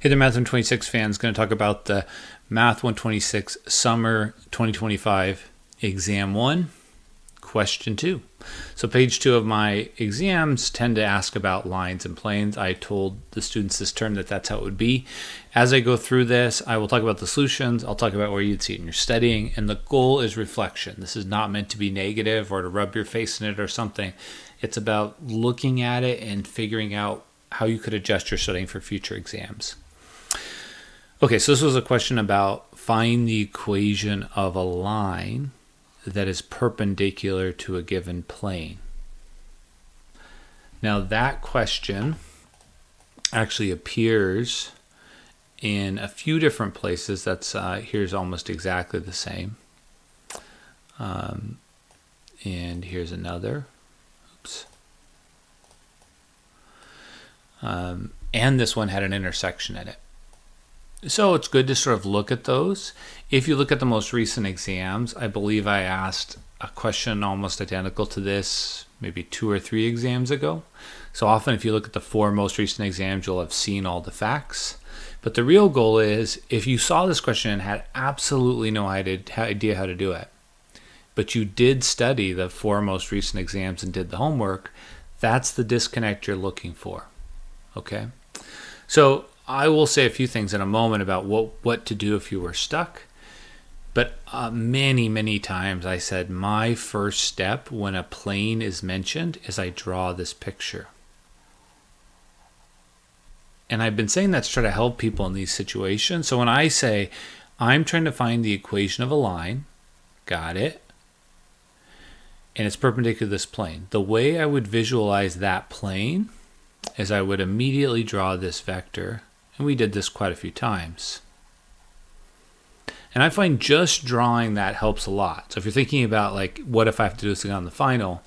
Hey there, Math 126 fans. Going to talk about the Math 126 Summer 2025 Exam 1, Question 2. So page 2 of my exams tend to ask about lines and planes. I told the students this term that that's how it would be. As I go through this, I will talk about the solutions. I'll talk about where you'd see it in your studying. And the goal is reflection. This is not meant to be negative or to rub your face in it or something. It's about looking at it and figuring out how you could adjust your studying for future exams. Okay, so this was a question about find the equation of a line that is perpendicular to a given plane. Now that question actually appears in a few different places. That's here's almost exactly the same. And here's another. Oops. And this one had an intersection in it. So it's good to sort of look at those. If you look at the most recent exams, I believe I asked a question almost identical to this maybe 2 or 3 exams ago. So often if you look at the 4 most recent exams, you'll have seen all the facts. But the real goal is if you saw this question and had absolutely no idea how to do it, but you did study the 4 most recent exams and did the homework, that's the disconnect you're looking for. Okay? So I will say a few things in a moment about what to do if you were stuck. But many times I said my first step when a plane is mentioned is I draw this picture. And I've been saying that to try to help people in these situations. So when I say I'm trying to find the equation of a line, got it, and it's perpendicular to this plane, the way I would visualize that plane is I would immediately draw this vector. And we did this quite a few times. And I find just drawing that helps a lot. So if you're thinking about like, what if I have to do this thing on the final?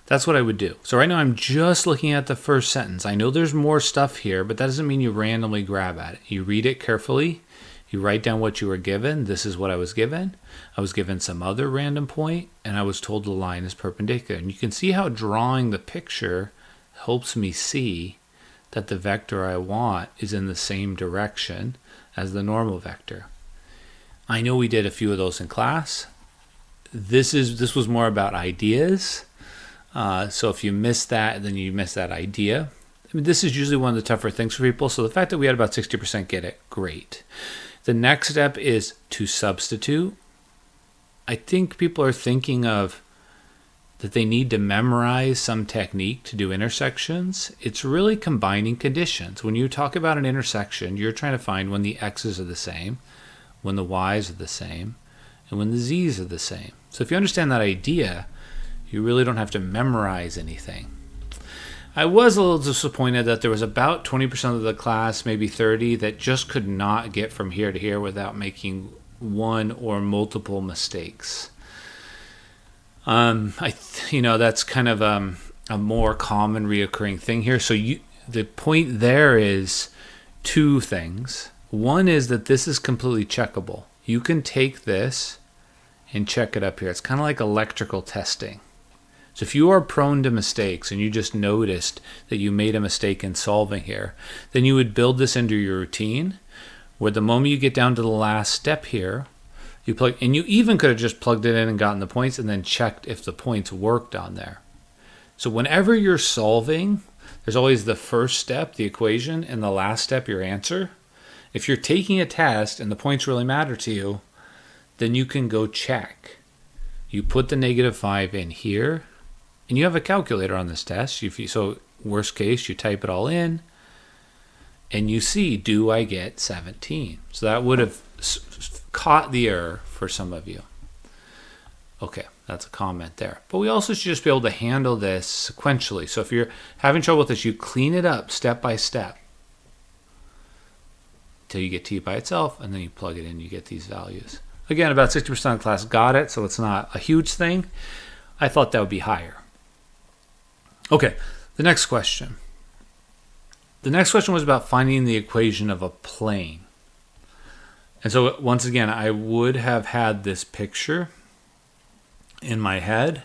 That's what I would do. So right now I'm just looking at the first sentence. I know there's more stuff here, but that doesn't mean you randomly grab at it. You read it carefully. You write down what you were given. This is what I was given. I was given some other random point, and I was told the line is perpendicular. And you can see how drawing the picture helps me see that the vector I want is in the same direction as the normal vector. I know we did a few of those in class. This was more about ideas. So if you missed that, then you missed that idea. I mean, this is usually one of the tougher things for people. So the fact that we had about 60% get it, great. The next step is to substitute. I think people are thinking of that they need to memorize some technique to do intersections. It's really combining conditions. When you talk about an intersection, you're trying to find when the x's are the same, when the y's are the same, and when the z's are the same. So if you understand that idea, you really don't have to memorize anything. I was a little disappointed that there was about 20% of the class, maybe 30, that just could not get from here to here without making one or multiple mistakes. That's kind of a more common reoccurring thing here. So the point there is 2 things. One is that this is completely checkable. You can take this and check it up here. It's kind of like electrical testing. So if you are prone to mistakes and you just noticed that you made a mistake in solving here, then you would build this into your routine where the moment you get down to the last step here, you plug, and you even could have just plugged it in and gotten the points and then checked if the points worked on there. So whenever you're solving, there's always the first step, the equation, and the last step, your answer. If you're taking a test and the points really matter to you, then you can go check. You put the -5 in here, and you have a calculator on this test. So worst case, you type it all in, and you see, do I get 17? So that would have caught the error for some of you. Okay, that's a comment there. But we also should just be able to handle this sequentially. So if you're having trouble with this, you clean it up step by step until you get t by itself, and then you plug it in, you get these values. Again, about 60% of the class got it, so it's not a huge thing. I thought that would be higher. Okay, the next question. The next question was about finding the equation of a plane. And so once again, I would have had this picture in my head,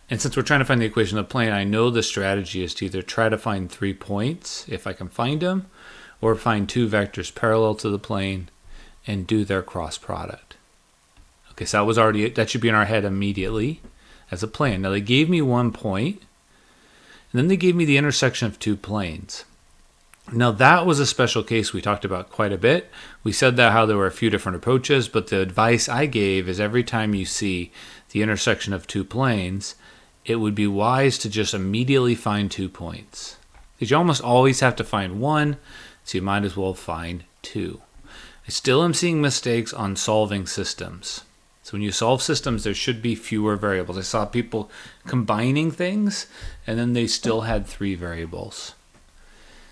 And since we're trying to find the equation of the plane, I know the strategy is to either try to find 3 points, if I can find them, or find 2 vectors parallel to the plane and do their cross product. Okay, so that should be in our head immediately as a plan. Now they gave me 1 point, and then they gave me the intersection of 2 planes. Now that was a special case we talked about quite a bit. We said that how there were a few different approaches, but the advice I gave is every time you see the intersection of 2 planes, it would be wise to just immediately find 2 points. Because you almost always have to find 1, so you might as well find 2. I still am seeing mistakes on solving systems. So when you solve systems, there should be fewer variables. I saw people combining things, and then they still had 3 variables.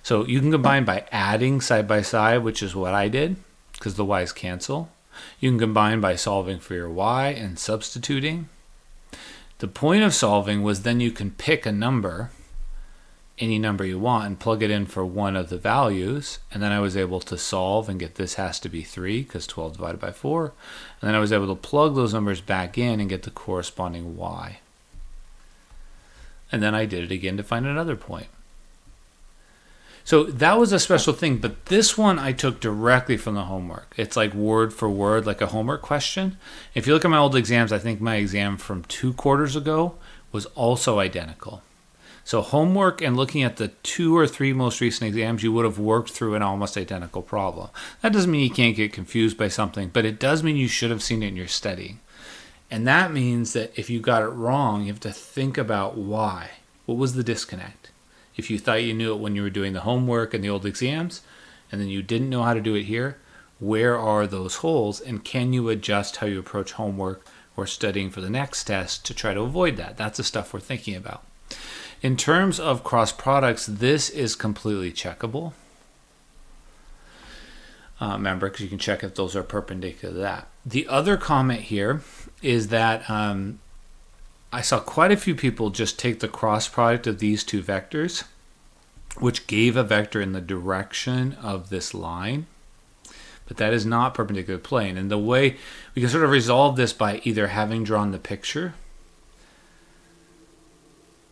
So you can combine by adding side by side, which is what I did, because the y's cancel. You can combine by solving for your y and substituting. The point of solving was then you can pick a number, any number you want, and plug it in for one of the values. And then I was able to solve and get this has to be 3, because 12 divided by 4. And then I was able to plug those numbers back in and get the corresponding y. And then I did it again to find another point. So that was a special thing, but this one I took directly from the homework. It's like word for word, like a homework question. If you look at my old exams, I think my exam from 2 quarters ago was also identical. So homework and looking at the 2 or 3 most recent exams, you would have worked through an almost identical problem. That doesn't mean you can't get confused by something, but it does mean you should have seen it in your studying. And that means that if you got it wrong, you have to think about why. What was the disconnect? If you thought you knew it when you were doing the homework and the old exams, and then you didn't know how to do it here, where are those holes? And can you adjust how you approach homework or studying for the next test to try to avoid that? That's the stuff we're thinking about. In terms of cross products, this is completely checkable. Remember, because you can check if those are perpendicular to that. The other comment here is that I saw quite a few people just take the cross product of these 2 vectors, which gave a vector in the direction of this line, but that is not perpendicular plane. And the way we can sort of resolve this by either having drawn the picture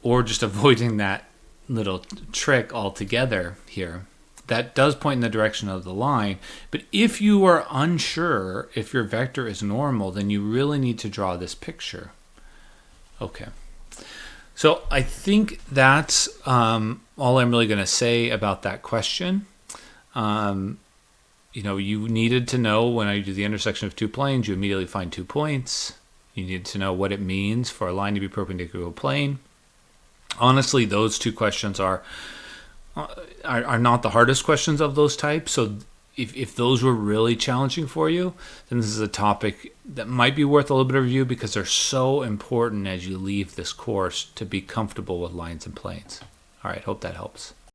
or just avoiding that little trick altogether here. That does point in the direction of the line, but if you are unsure if your vector is normal, then you really need to draw this picture. Okay, so I think that's all I'm really going to say about that question. You needed to know when I do the intersection of 2 planes, you immediately find 2 points. You need to know what it means for a line to be perpendicular to a plane. Honestly, those 2 questions are not the hardest questions of those types. So if those were really challenging for you, then this is a topic that might be worth a little bit of review because they're so important as you leave this course to be comfortable with lines and planes. All right, hope that helps.